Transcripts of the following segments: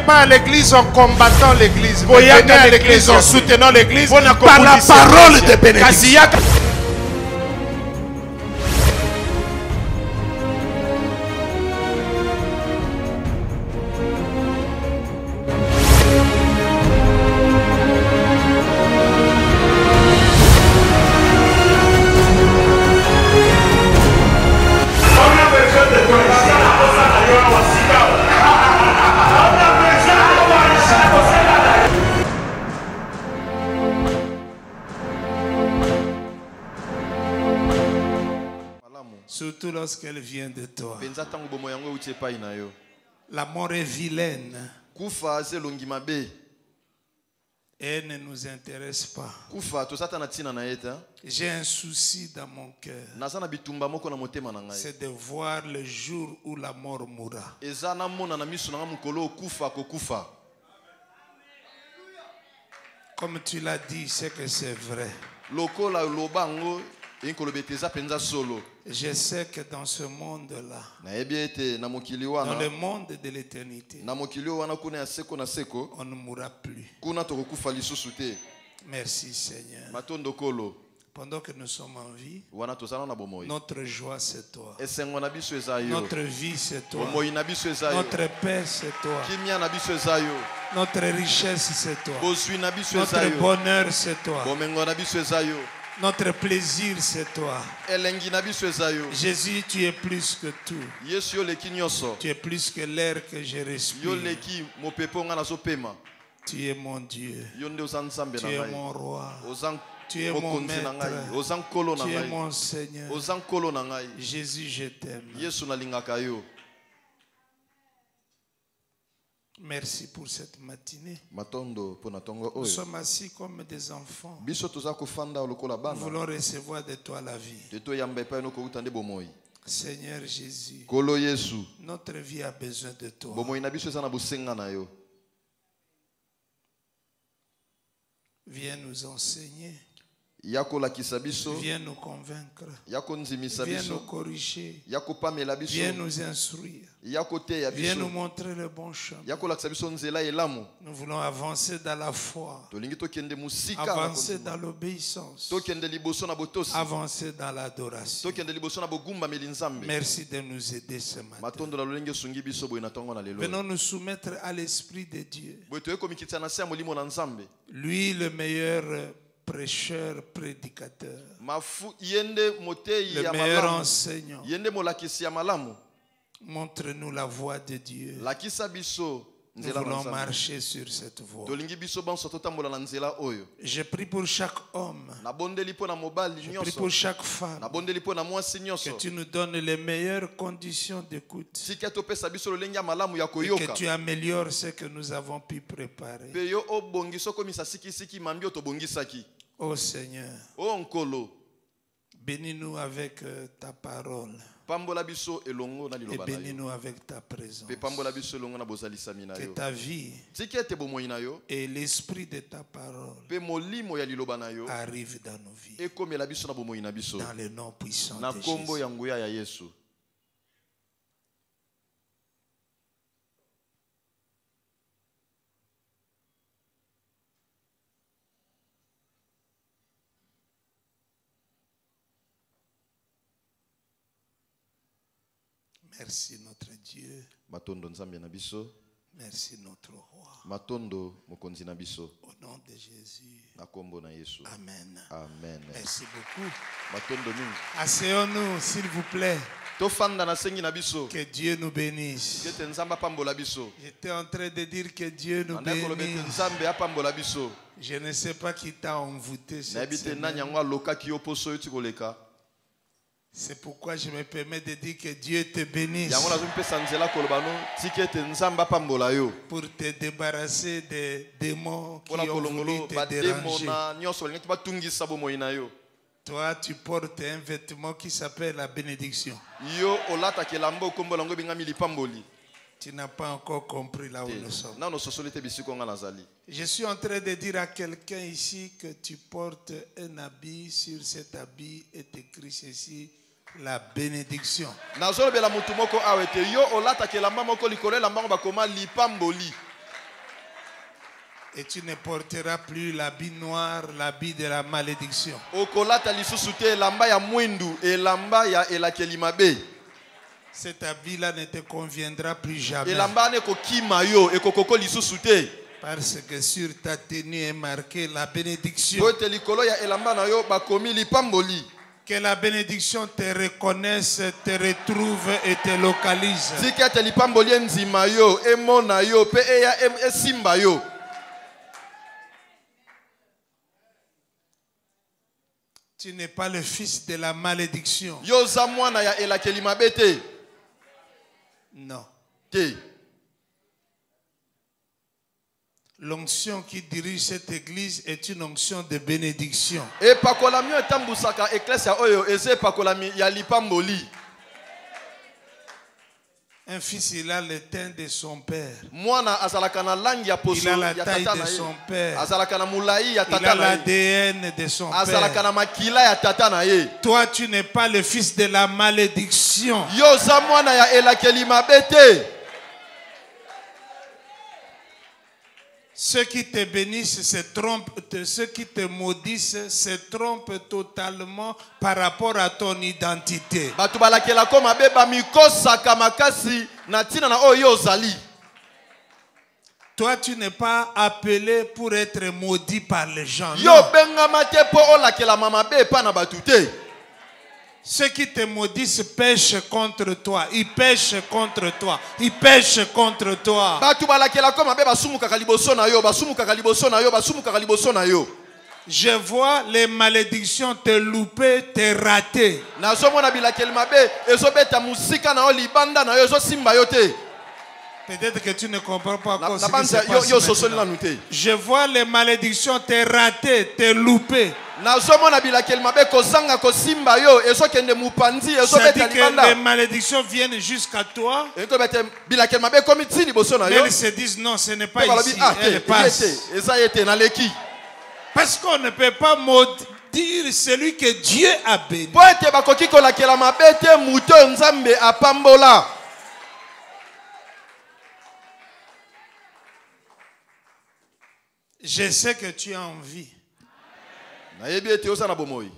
pas à l'église en combattant l'église. Venez à l'église en soutenant l'église par la parole de bénédiction. Surtout lorsqu'elle vient de toi. La mort est vilaine. Et elle ne nous intéresse pas. J'ai un souci dans mon cœur. C'est de voir le jour où la mort mourra. Comme tu l'as dit, c'est que c'est vrai. Je sais que dans ce monde-là, dans le monde de l'éternité, on ne mourra plus. Merci Seigneur. Pendant que nous sommes en vie, notre joie c'est toi. Notre vie c'est toi. Notre paix c'est toi. Notre richesse c'est toi. Notre bonheur c'est toi. Notre plaisir c'est toi. Jésus, tu es plus que tout. Tu es plus que l'air que je respire. Tu es mon Dieu. Tu es mon roi. Tu es mon maître. Tu es mon Seigneur. Jésus, je t'aime. Merci pour cette matinée. Nous sommes assis comme des enfants. Nous voulons recevoir de toi la vie. Seigneur Jésus, notre vie a besoin de toi. Viens nous enseigner. Viens nous convaincre. Viens nous corriger. Viens nous instruire. Viens nous montrer le bon chemin. Nous voulons avancer dans la foi. Avancer dans l'obéissance. Avancer dans l'adoration. Merci de nous aider ce matin. Venons nous soumettre à l'Esprit de Dieu. Lui, le meilleur prêcheur, prédicateur, le meilleur enseignant. Montre-nous la voie de Dieu. Nous voulons marcher sur cette voie. Je prie pour chaque homme. Je prie pour chaque femme. Que tu nous donnes les meilleures conditions d'écoute. Et que tu améliores ce que nous avons pu préparer. Oh Seigneur, bénis-nous avec ta parole. Et bénis-nous avec ta présence. Que ta vie et l'esprit de ta parole arrivent dans nos vies. Dans le nom puissant de Jésus. Merci notre Dieu. Merci notre roi. Au nom de Jésus. Amen. Amen. Merci beaucoup. Asseyons-nous, s'il vous plaît. Que Dieu nous bénisse. J'étais en train de dire que Dieu nous bénisse. Je ne sais pas qui t'a envoûté cette semaine. C'est pourquoi je me permets de dire que Dieu te bénisse. Pour te débarrasser des démons qui ont voulu te déranger. Toi, tu portes un vêtement qui s'appelle la bénédiction. Tu n'as pas encore compris là où nous sommes. Je suis en train de dire à quelqu'un ici que tu portes un habit. Sur cet habit est écrit ceci: la bénédiction. Et tu ne porteras plus l'habit noir, l'habit de la malédiction. Cet habit-là ne te conviendra plus jamais. Parce que sur ta tenue est marquée la bénédiction. Que la bénédiction te reconnaisse, te retrouve et te localise. Tu n'es pas le fils de la malédiction. Non. L'onction qui dirige cette église est une onction de bénédiction. Un fils, il a le teint de son père. Il a la taille de son père. Il a l'ADN de son père. Toi, tu n'es pas le fils de la malédiction. Ceux qui te bénissent se trompent, ceux qui te maudissent se trompent totalement par rapport à ton identité. Toi, tu n'es pas appelé pour être maudit par les gens. Non. Ceux qui te maudissent pêchent contre toi. Ils pêchent contre toi. Ils pêchent contre toi. Je vois les malédictions te louper, te rater. Peut-être que tu ne comprends pas encore ce qui se passe maintenant. Je vois les malédictions te rater, te louper. C'est-à-dire que les malédictions viennent jusqu'à toi. Mais elles se disent non, ce n'est pas ici. Elles passent. Parce qu'on ne peut pas maudire celui que Dieu a béni. Je sais que tu as envie.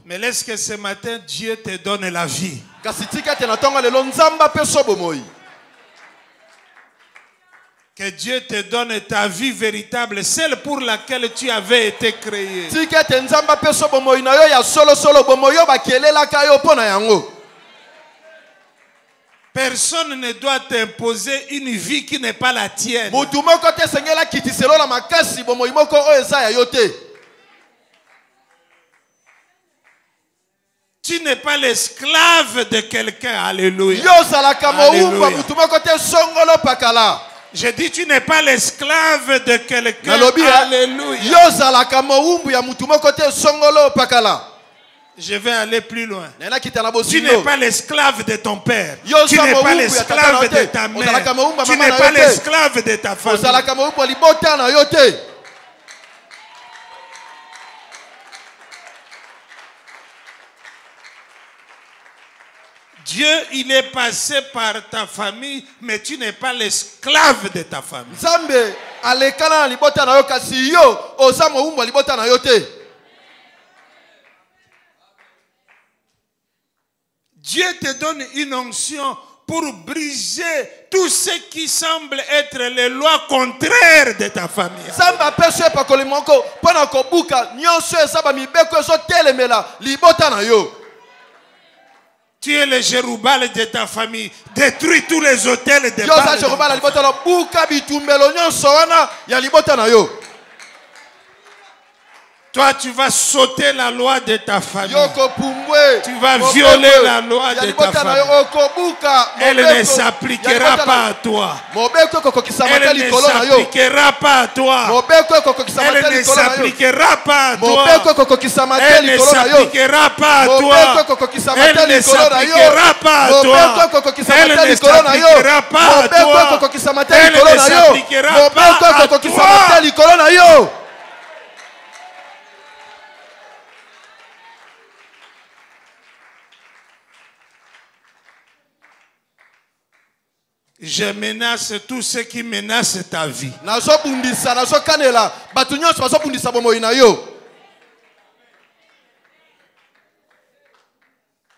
Mais laisse que ce matin, Dieu te donne la vie. Que Dieu te donne ta vie véritable, celle pour laquelle tu avais été créé. Personne ne doit t'imposer une vie qui n'est pas la tienne. Tu n'es pas l'esclave de quelqu'un. Alléluia. Alléluia. Je dis, tu n'es pas l'esclave de quelqu'un. Alléluia. Je vais aller plus loin. Tu n'es pas l'esclave de ton père. Tu n'es pas l'esclave de ta mère. Tu n'es pas l'esclave de ta famille. Dieu, il est passé par ta famille, mais tu n'es pas l'esclave de ta famille. Dieu te donne une onction pour briser tout ce qui semble être les lois contraires de ta famille. Tu es le Jéroubal de ta famille. Détruis tous les hôtels de Baal. Toi, tu vas sauter la loi de ta famille. Tu vas violer la loi de ta famille. Elle ne s'appliquera pas à toi. Elle ne s'appliquera pas à toi. Elle ne s'appliquera pas à toi. Elle ne s'appliquera pas à toi. Elle ne s'appliquera pas à toi. Elle ne s'appliquera pas à toi. Elle ne s'appliquera pas à toi. Je menace tous ceux qui menacent ta vie.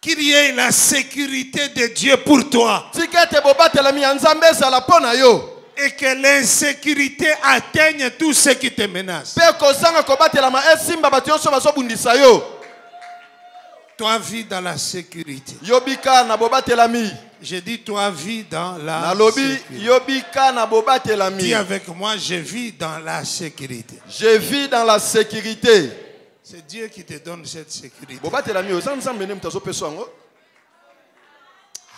Qu'il y ait la sécurité de Dieu pour toi. Et que l'insécurité atteigne tous ceux qui te menacent. Toi, vis dans la sécurité. J'ai dit, toi, vis dans la sécurité. Dis avec moi, je vis dans la sécurité. Je vis dans la sécurité. C'est Dieu qui te donne cette sécurité.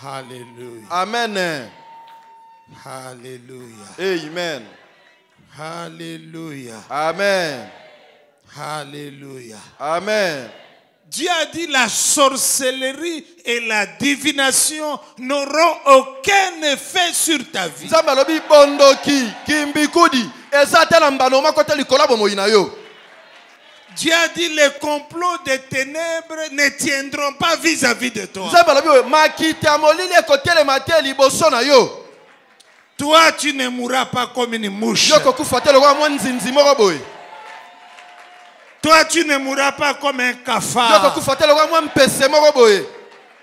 Alléluia. Amen. Alléluia. Amen. Alléluia. Amen. Alléluia. Amen. Dieu a dit la sorcellerie et la divination n'auront aucun effet sur ta vie. Dieu a dit les complots des ténèbres ne tiendront pas vis-à-vis de toi. Toi, tu ne mourras pas comme une mouche. Toi, tu ne mourras pas comme un cafard.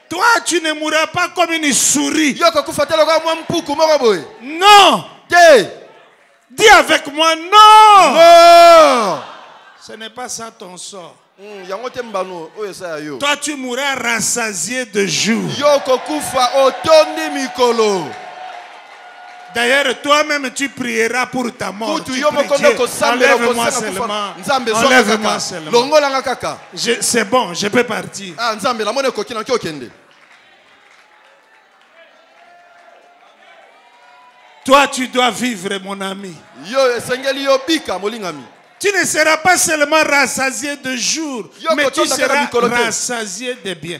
Toi, tu ne mourras pas comme une souris. Non. Dis avec moi, non. Non. Ce n'est pas ça ton sort. Toi, tu mourras rassasié de jour. D'ailleurs, toi-même, tu prieras pour ta mort. Enlève-moi seulement. Enlève-moi seulement. C'est bon, je peux partir. Toi, tu dois vivre, mon ami. Tu ne seras pas seulement rassasié de jour, mais tu seras rassasié de bien.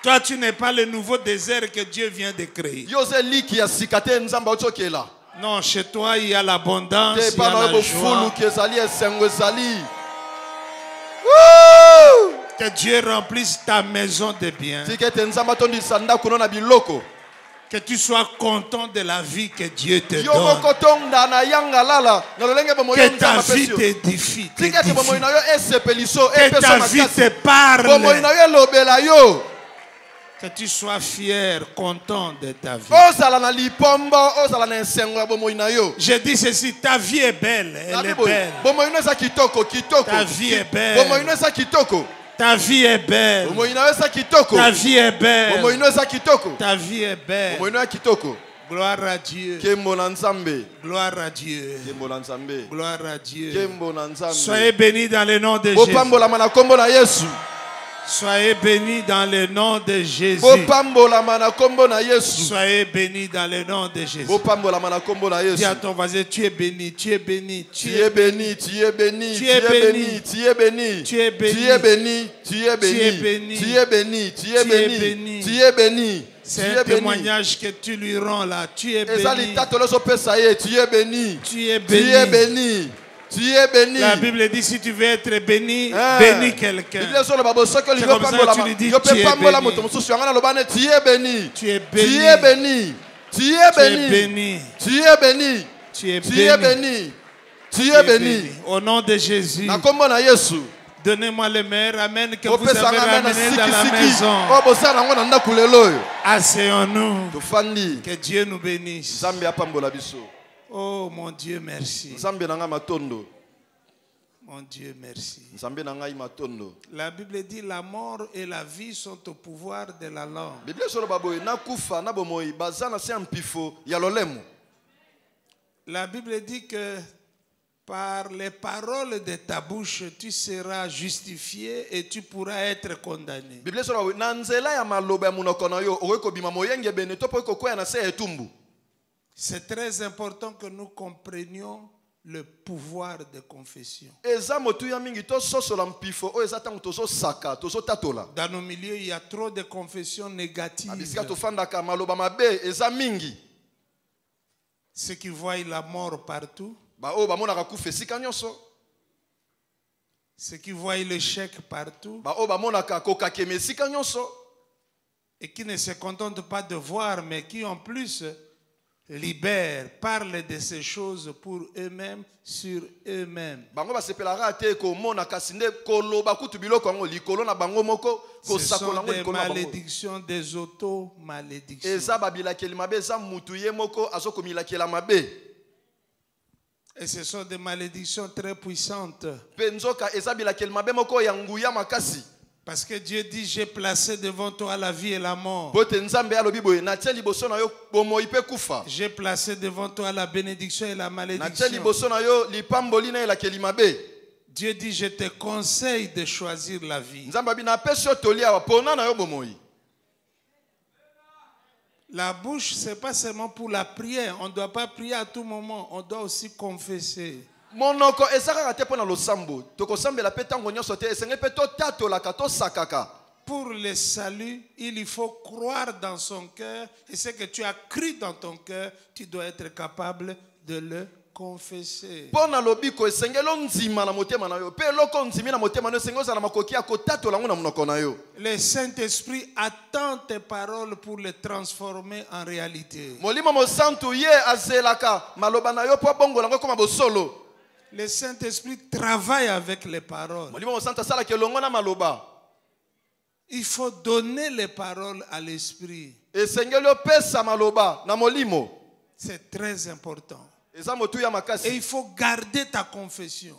Toi, tu n'es pas le nouveau désert que Dieu vient de créer. Non, chez toi, il y a l'abondance, il y a la joie. Que Dieu remplisse ta maison de biens. Que tu sois content de la vie que Dieu te donne. Que ta vie t'édifie. Que ta vie te parle. Que tu sois fier, content de ta vie. Je dis ceci, ta vie est belle. Elle est belle. Ta vie est belle. Ta vie est belle. Ta vie est belle. Ta vie est belle. Gloire à Dieu. Gloire à Dieu. Gloire à Dieu. Soyez bénis dans le nom de Jésus. Soyez bénis dans le nom de Jésus. Soyez bénis dans le nom de Jésus. Dis à ton voisin, tu es béni, tu es béni, tu es béni, tu es béni, tu es béni, tu es béni, tu es béni, tu es béni, tu es béni, tu es béni, tu es béni, tu es béni. C'est un témoignage que tu lui rends là. Tu es béni. Tu es béni. Tu es béni. Tu es béni. La Bible dit si tu veux être béni, bénis quelqu'un. C'est comme ça que tu lui dis tu es béni. Tu es béni. Tu es béni. Tu es béni. Tu es béni. Tu es béni. Tu es béni. Tu es béni. Au nom de Jésus. Donnez-moi le meilleur amen que vous avez ramené dans la maison. Asseyons-nous. Que Dieu nous bénisse. Oh mon Dieu, merci. Mon Dieu, merci. La Bible dit la mort et la vie sont au pouvoir de la langue. La Bible dit que par les paroles de ta bouche, tu seras justifié et tu pourras être condamné. C'est très important que nous comprenions le pouvoir de confession. Dans nos milieux, il y a trop de confessions négatives. Ceux qui voient la mort partout, Ceux qui voient le chèque partout et qui ne se contentent pas de voir, mais qui en plus libèrent, parlent de ces choses pour eux-mêmes, sur eux-mêmes. Ce sont des malédictions, des auto-malédictions. Et ce sont des malédictions très puissantes. Parce que Dieu dit, j'ai placé devant toi la vie et la mort. J'ai placé devant toi la bénédiction et la malédiction. Dieu dit, je te conseille de choisir la vie. La bouche, ce n'est pas seulement pour la prière. On ne doit pas prier à tout moment. On doit aussi confesser. Pour le salut, il faut croire dans son cœur. Et ce que tu as cru dans ton cœur, tu dois être capable de le confesser. Le Saint-Esprit attend tes paroles pour les transformer en réalité. Le Saint-Esprit travaille avec les paroles. Il faut donner les paroles à l'Esprit. C'est très important. Et il faut garder ta confession.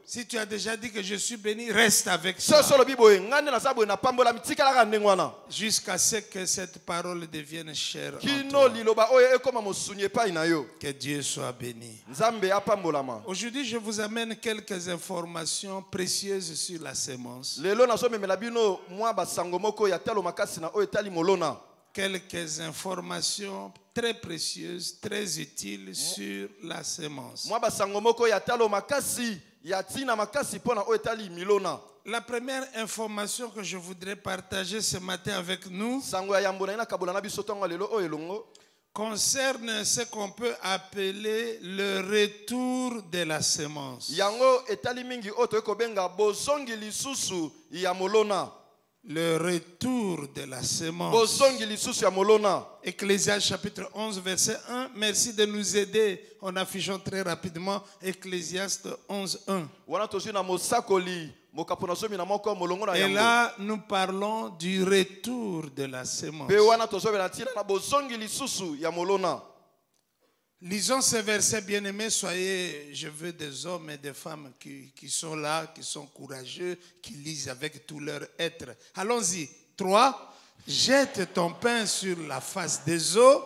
Si tu as déjà dit que je suis béni, reste avec ça. Jusqu'à ce que cette parole devienne chère en toi. Que Dieu soit béni. Aujourd'hui, je vous amène quelques informations précieuses sur la sémence. Quelques informations très précieuses, très utiles sur la sémence. La première information que je voudrais partager ce matin avec nous concerne ce qu'on peut appeler le retour de la sémence. Le retour de la sémence. Ecclésiaste chapitre 11 verset 1. Merci de nous aider en affichant très rapidement Ecclésiaste 11 1. Et là, nous parlons du retour de la sémence. Lisons ce verset, bien-aimés. Soyez, je veux des hommes et des femmes qui sont là, qui sont courageux, qui lisent avec tout leur être. Allons-y. 3. Jette ton pain sur la face des eaux,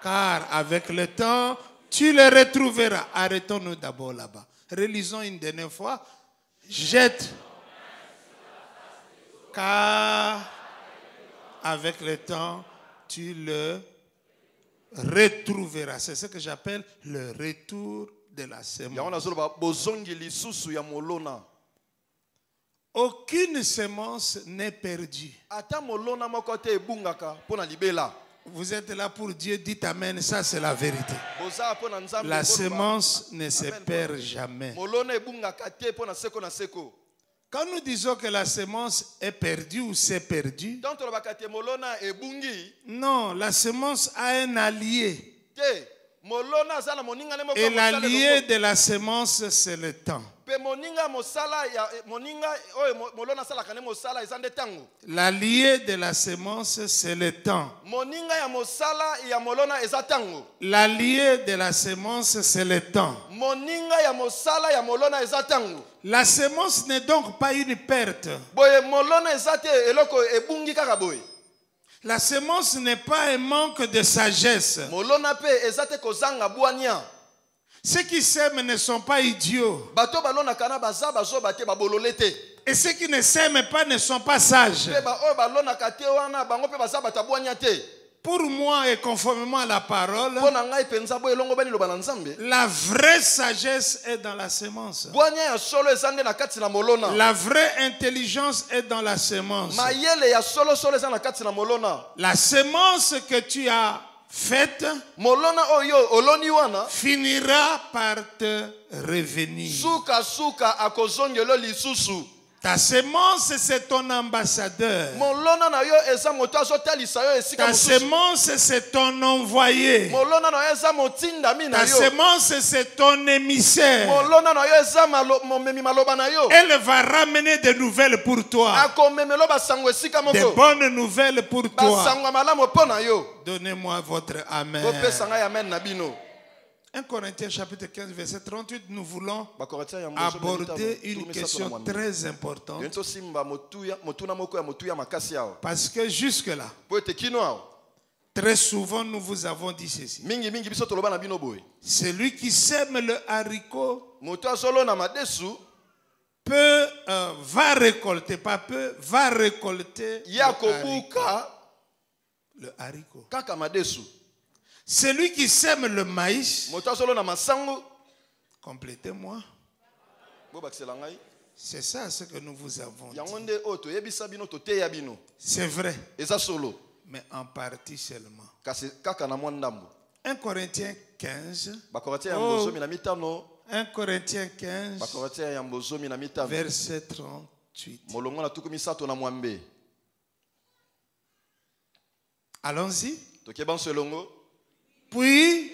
car avec le temps, tu le retrouveras. Arrêtons-nous d'abord là-bas. Relisons une dernière fois. Jette, car avec le temps, tu le retrouveras. C'est ce que j'appelle le retour de la sémence. Aucune sémence n'est perdue. Vous êtes là pour Dieu, dites amen, ça c'est la vérité. La sémence ne se perd jamais. Quand nous disons que la sémence est perdue ou c'est perdu, non, la sémence a un allié. Et l'allié de la sémence, c'est le temps. L'allié de la sémence, c'est le temps. L'allié de la sémence, c'est le temps. La sémence n'est donc pas une perte. La sémence n'est pas un manque de sagesse. Ceux qui s'aiment ne sont pas idiots. Et ceux qui ne s'aiment pas ne sont pas sages. Pour moi et conformément à la parole, la vraie sagesse est dans la sémence. La vraie intelligence est dans la sémence. La sémence que tu as fête finira par te revenir. Ta semence, c'est ton ambassadeur. Ta semence, c'est ton envoyé. Ta semence, c'est ton émissaire. Elle va ramener des nouvelles pour toi. Des bonnes nouvelles pour toi. Donnez-moi votre Amen. 1 Corinthiens chapitre 15 verset 38, nous voulons aborder une question très importante. Parce que jusque-là, très souvent nous vous avons dit ceci. Celui qui sème le haricot va récolter, pas peu, va récolter le haricot. Celui qui sème le maïs, complétez-moi. C'est ça ce que nous vous avons dit. C'est vrai. Mais en partie seulement. 1 Corinthiens 15. 1 Corinthiens 15. Verset 38. Allons-y. Puis,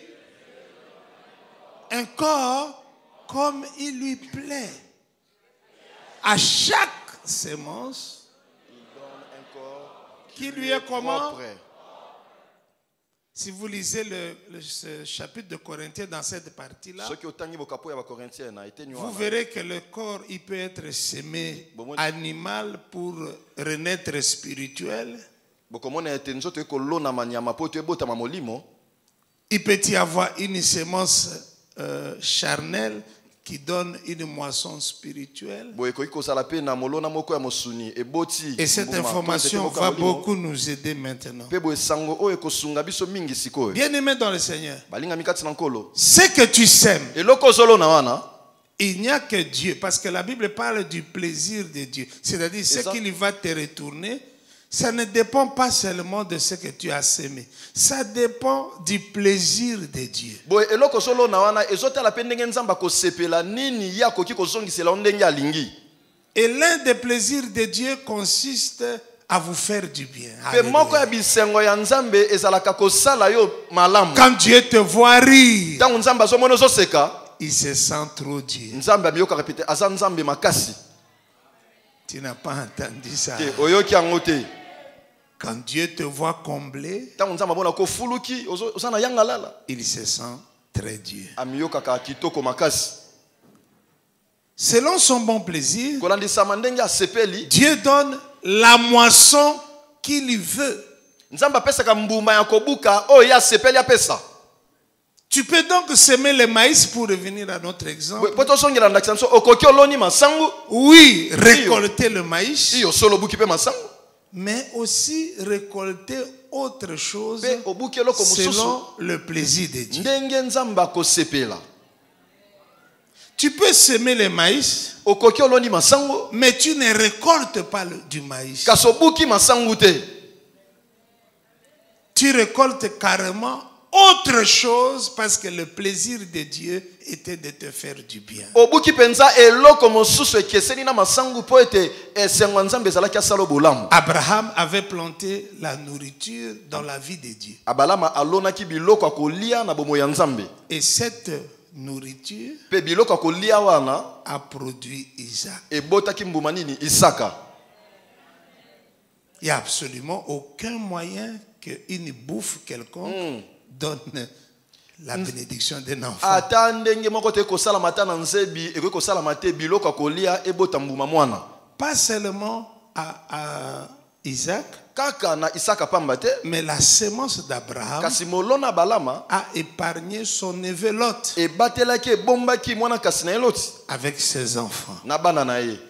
un corps comme il lui plaît. À chaque sémence, qui lui est comment? Si vous lisez ce chapitre de Corinthiens dans cette partie-là, vous verrez que le corps, il peut être sémé animal pour renaître spirituel. Il peut y avoir une sémence charnelle qui donne une moisson spirituelle. Et cette information va beaucoup nous aider maintenant. Bien-aimé dans le Seigneur, ce que tu sèmes, il n'y a que Dieu, parce que la Bible parle du plaisir de Dieu. C'est-à-dire ce qu'il va te retourner. Ça ne dépend pas seulement de ce que tu as sémé. Ça dépend du plaisir de Dieu. Et l'un des plaisirs de Dieu consiste à vous faire du bien. Quand Dieu te voit rire, il se sent trop Dieu. Tu n'as pas entendu ça. Quand Dieu te voit comblé, il se sent très Dieu. Selon son bon plaisir, Dieu donne la moisson qu'il veut. Tu peux donc semer le maïs pour revenir à notre exemple. Oui, récolter le maïs. Mais aussi récolter autre chose selon le plaisir de Dieu. Tu peux semer le maïs, mais tu ne récoltes pas du maïs. Tu récoltes carrément autre chose parce que le plaisir de Dieu était de te faire du bien. Abraham avait planté la nourriture dans la vie de Dieu. Et cette nourriture a produit Isaac. Il n'y a absolument aucun moyen qu'une bouffe quelconque donne la bénédiction d'un enfant. Pas seulement à Isaac, mais la sémence d'Abraham a épargné son neveu Lot avec ses enfants.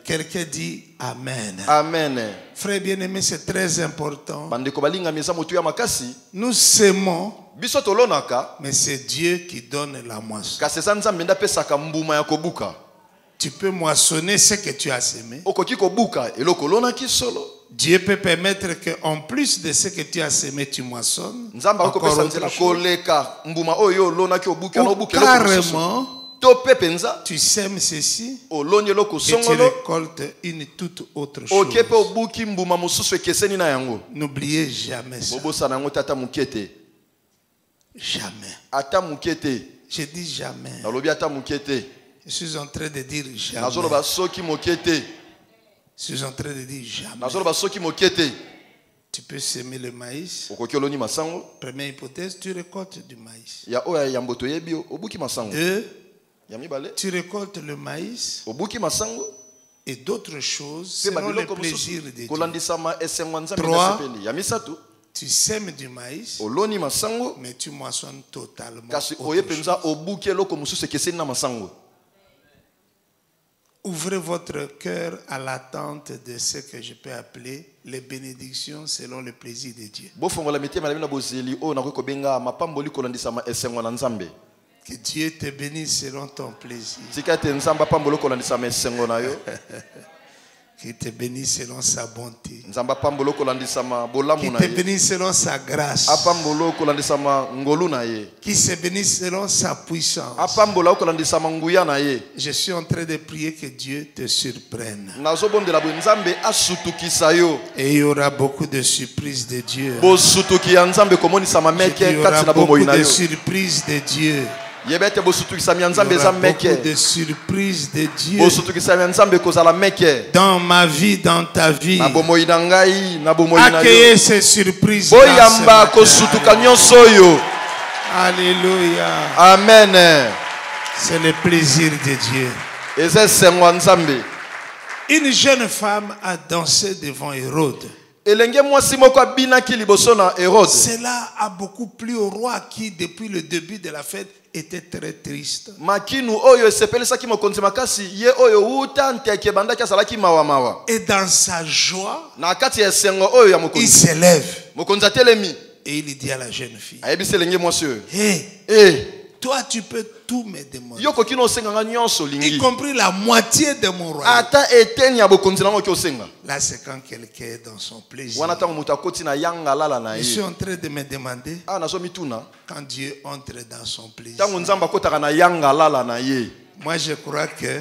Quelqu'un dit Amen. Amen. Frère bien-aimé, c'est très important. Nous sémons, mais c'est Dieu qui donne la moisson. Tu peux moissonner ce que tu as sémé, Dieu peut permettre qu'en plus de ce que tu as semé, tu moissonnes. Ou carrément, tu sèmes ceci et tu récoltes une toute autre chose. N'oubliez jamais ça. Jamais. Je dis jamais. Je suis en train de dire jamais. Je suis en train de dire jamais. Tu peux semer le maïs. Première hypothèse, tu récoltes du maïs. 2. Tu récoltes le maïs et d'autres choses selon le plaisir de Dieu. 3. Tu sèmes du maïs, mais tu moissonnes totalement autre chose. Ouvrez votre cœur à l'attente de ce que je peux appeler les bénédictions selon le plaisir de Dieu. Que Dieu te bénisse selon ton plaisir. Qu'il te bénisse selon sa bonté. Qu'il te bénisse selon sa grâce. Qu'il se bénisse selon sa puissance. Je suis en train de prier que Dieu te surprenne. Et il y aura beaucoup de surprises de Dieu. Il y aura beaucoup de surprises de Dieu. Il y aura beaucoup de surprises de Dieu dans ma vie, dans ta vie. Accueillez ces surprises. Alléluia. Amen. C'est le plaisir de Dieu. Une jeune femme a dansé devant Hérode. Cela a beaucoup plu au roi qui, depuis le début de la fête, était très triste. Et dans sa joie, il s'élève. Et il dit à la jeune fille, hey, toi tu peux tout me demander, y compris la moitié de mon royaume. Là c'est quand quelqu'un est dans son plaisir. Je suis en train de me demander, quand Dieu entre dans son plaisir, moi je crois que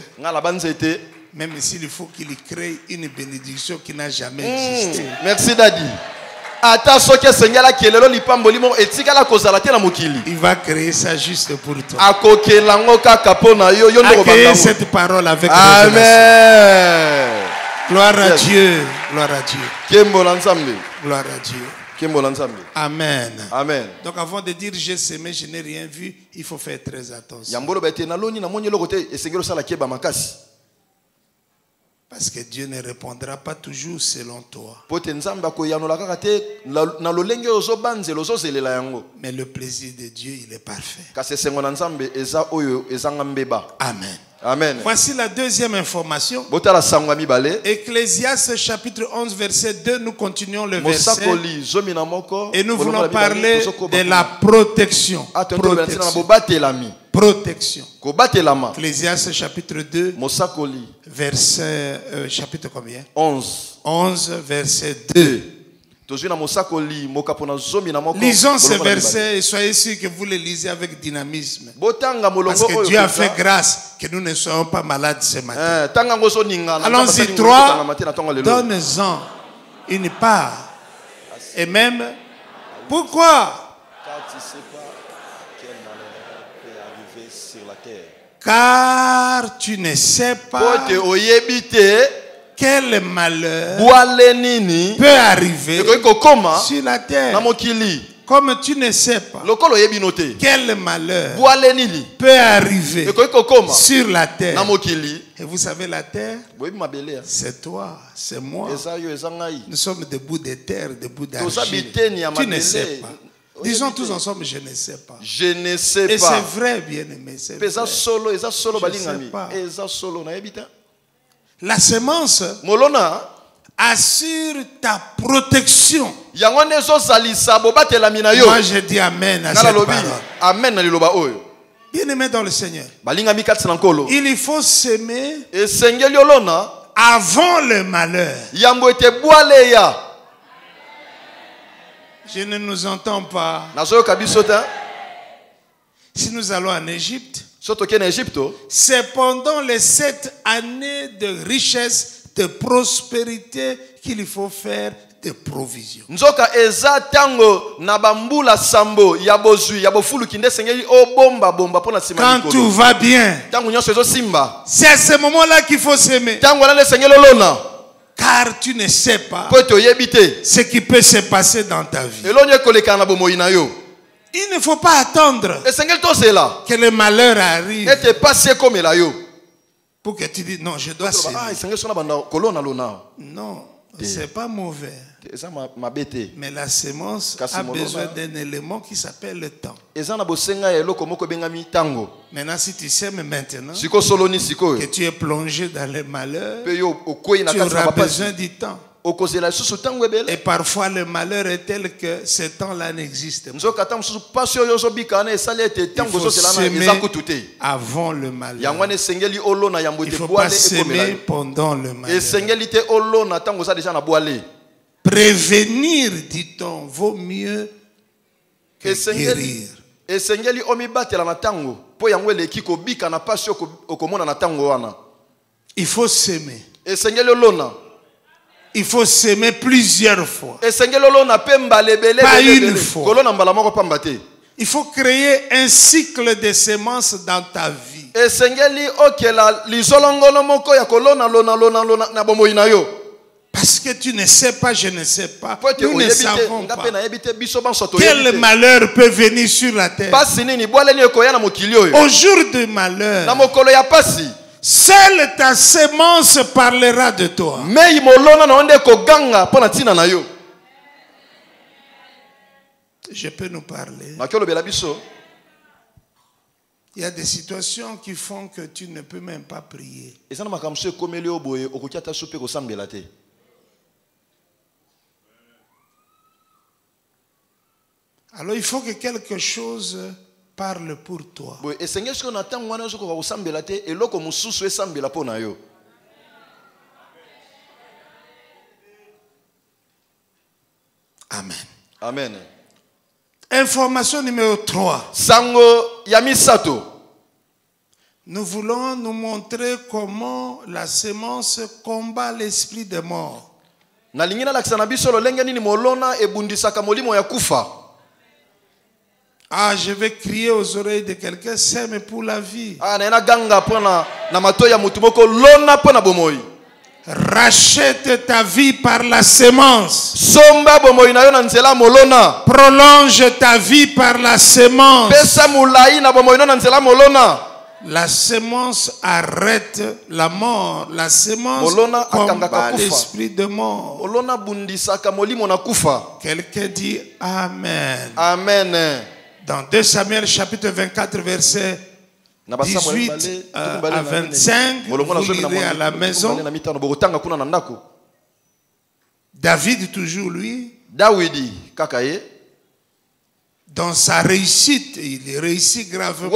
même s'il faut qu'il crée une bénédiction qui n'a jamais existé. Merci Daddy. Il va créer ça juste pour toi. Accueillez cette parole avec Amen. Gloire à Dieu. Gloire à Dieu. Gloire à Dieu. Amen. Amen. Donc avant de dire j'ai semé, je n'ai rien vu, il faut faire très attention. Parce que Dieu ne répondra pas toujours selon toi. Mais le plaisir de Dieu, il est parfait. Amen. Amen. Voici la deuxième information. Ecclésiaste chapitre 11 verset 2, nous continuons le verset. Et nous voulons parler de la protection. Protection. Ecclésiaste chapitre 2, verset, chapitre combien? 11, verset 2. Lisons ce verset et soyez sûrs que vous le lisez avec dynamisme. Parce que Dieu a fait grâce que nous ne soyons pas malades ce matin. Allons-y, 3. Donne-en une part. Et même, pourquoi? Car tu ne sais pas quel malheur peut arriver sur la terre. Comme tu ne sais pas quel malheur peut arriver sur la terre. Et vous savez, la terre, c'est toi, c'est moi. Nous sommes des bouts de terre, des bouts d'argile. Tu ne sais pas. Disons tous ensemble, je ne sais pas. Je ne sais pas. Et c'est vrai, bien-aimé. C'est vrai. Je ne sais pas. La semence assure ta protection. Moi je dis amen à cette parole. Bien-aimé dans le Seigneur, il faut s'aimer avant le malheur. Je ne nous entends pas. Si nous allons en Égypte, c'est pendant les 7 années de richesse, de prospérité qu'il faut faire des provisions. Quand tout va bien, c'est à ce moment-là qu'il faut s'aimer. Car tu ne sais pas ce qui peut se passer dans ta vie. Il ne faut pas attendre que le malheur arrive pour que tu dises non, je dois s'aimer. Non, c'est pas mauvais. Mais la sémence a besoin d'un élément qui s'appelle le temps. Maintenant, si tu sais maintenant que tu es plongé dans le malheur, tu auras besoin du temps. Et parfois le malheur est tel que ce temps-là n'existe pas. Il faut s'aimer avant le malheur. Il ne faut pas s'aimer pendant le malheur. Prévenir, dit-on, vaut mieux que guérir. Il faut s'aimer. Il faut s'aimer plusieurs fois. Pas une fois. Il faut créer un cycle de semences dans ta vie. Parce que tu ne sais pas, je ne sais pas. Nous ne savons pas quel malheur peut venir sur la terre. Au jour du malheur, seule ta sémence parlera de toi. Je peux nous parler. Il y a des situations qui font que tu ne peux même pas prier. Alors il faut que quelque chose parle pour toi. Amen. Amen. Information numéro 3. Sango Yamisato. Nous voulons nous montrer comment la sémence combat l'esprit de mort. Ah, je vais crier aux oreilles de quelqu'un, sème pour la vie. Rachète ta vie par la sémence. Prolonge ta vie par la sémence. La sémence arrête la mort. La sémence combat l'esprit de mort. Quelqu'un dit Amen. Amen. Dans 2 Samuel chapitre 24 verset 18 à 25, vous lirez à la maison. David toujours lui. Dans sa réussite, il réussit gravement.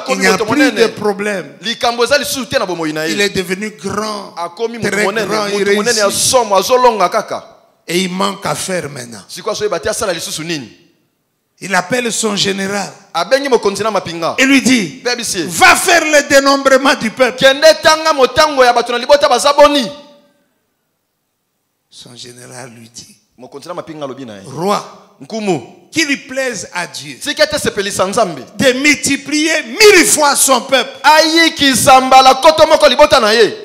Il n'y a plus de problème. Il est devenu grand, très grand, il réussit. Et il manque à faire maintenant. Il appelle son général et lui dit, va faire le dénombrement du peuple. Son général lui dit, roi, qu'il lui plaise à Dieu de multiplier 1000 fois son peuple.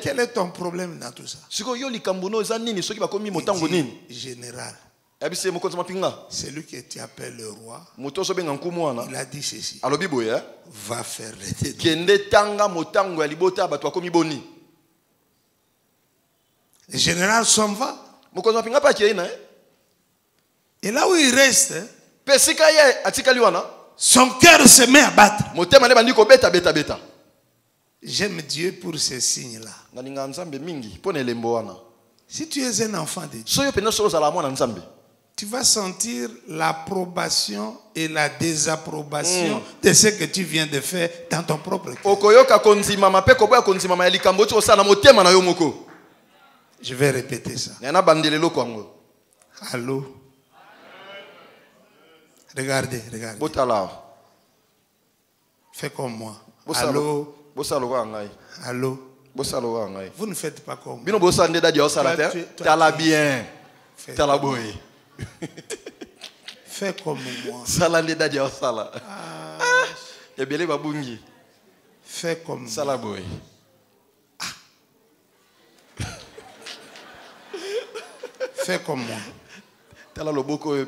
Quel est ton problème dans tout ça? Général, c'est lui qui t'appelle le roi. Il a dit ceci, va faire le dénombrement. Le général s'en va. Et là où il reste, son cœur se met à battre. J'aime Dieu pour ces signes-là. Si tu es un enfant de Dieu, tu vas sentir l'approbation et la désapprobation de ce que tu viens de faire dans ton propre cœur. Je vais répéter ça. Allô? Regardez, regardez. Fais comme moi. Allô? Allô? Vous ne faites pas comme moi. Fais comme moi. Fais comme moi. Fais comme moi.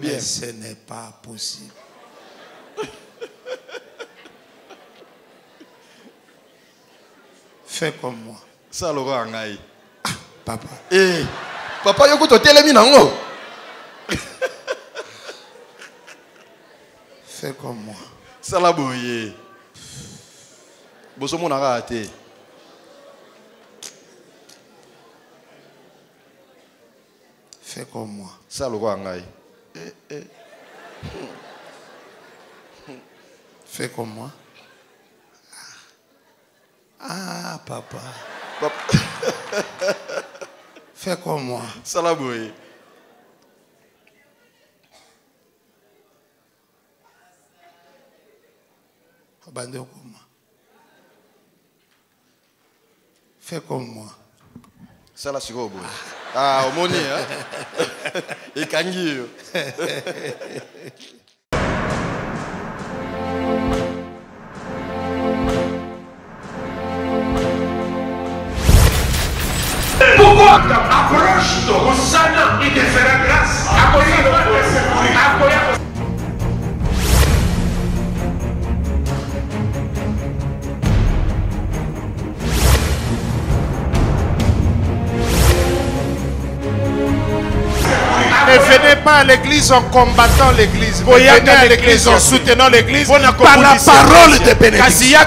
Mais ce n'est pas possible. Fais comme moi. Papa. Papa, yoko to telemi nango. Fais comme moi. Salaboye. Bosomo na raté. Fais comme moi. Fais comme moi. Ah, papa. Fais comme moi. Salaboye. Fais comme moi. Sala sikobo. Ah, omoni hein. Et kangi. Pourquoi approche-toi au Sana, il te fera grâce. Ne venez pas à l'église en combattant l'église. Venez à l'église en soutenant l'église par la parole de bénédiction.